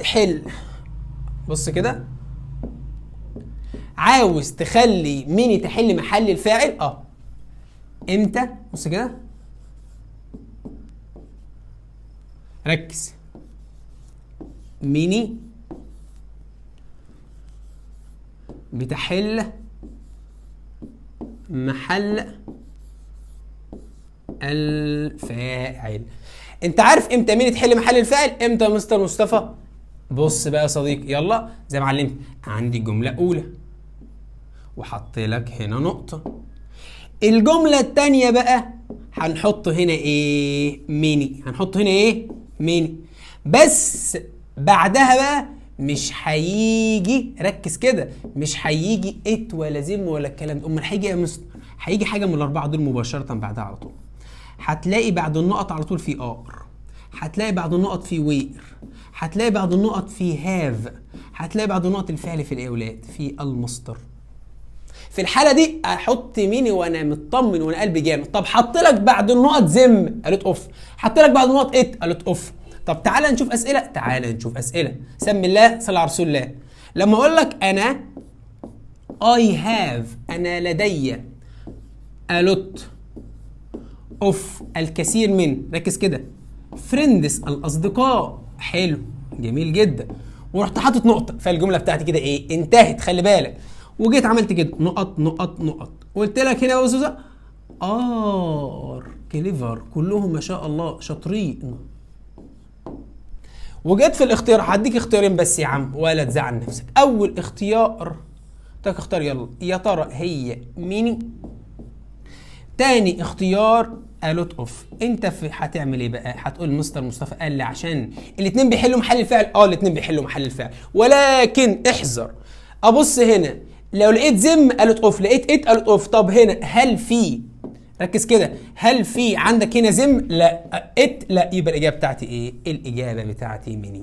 تحل، بص كده، عاوز تخلي ميني تحل محل الفاعل امتى؟ بص كده، ركز، ميني بتحل محل الفاعل. انت عارف امتى ميني تحل محل الفاعل؟ امتى يا مستر مصطفى؟ بص بقى يا صديقي، يلا زي ما علمت، عندي جملة أولى وحط لك هنا نقطة. الجملة التانية بقى هنحط هنا ايه؟ ميني. هنحط هنا ايه؟ ميني. بس بعدها بقى مش هيجي، ركز كده، مش هيجي ات ولا زم ولا الكلام ده. امال هيجي ايه يا مستر؟ هيجي حاجة من الأربعة دول مباشرة بعدها على طول. هتلاقي بعد النقط على طول في ار، هتلاقي بعد النقط في وير، هتلاقي بعد النقط في هاف، هتلاقي بعد النقط الفعل في الاولاد في المصدر. في الحاله دي احط ميني وانا مطمن وانا قلبي جامد. طب حط لك بعد النقط زم، قالت اوف. حط لك بعد النقط ات، قالت اوف. طب تعالى نشوف اسئله، تعالى نشوف اسئله. سم الله، صل على رسول الله. لما اقول لك انا I have، انا لدي a lot of، الكثير من، ركز كده، friends، الاصدقاء، حلو جميل جدا، ورحت حاطط نقطه، فالجمله بتاعتي كده ايه؟ انتهت. خلي بالك، وجيت عملت كده نقط نقط نقط، قلت لك هنا يا استاذه ار كليفر، كلهم ما شاء الله شاطرين. وجيت في الاختيار، هديك اختيارين بس يا عم ولا تزعل نفسك. اول اختيار تك اختار، يلا يا ترى هي ميني. تاني اختيار الوت اوف. انت هتعمل ايه بقى؟ هتقول مستر مصطفى قال لي عشان الاثنين بيحلوا محل الفعل. الاثنين بيحلوا محل الفعل، ولكن احذر. ابص هنا، لو لقيت زم الوت اوف، لقيت ات الوت اوف. طب هنا هل في، ركز كده، هل في عندك هنا زم؟ لا. ات لا. يبقى الاجابه بتاعتي ايه؟ الاجابه بتاعتي ميني.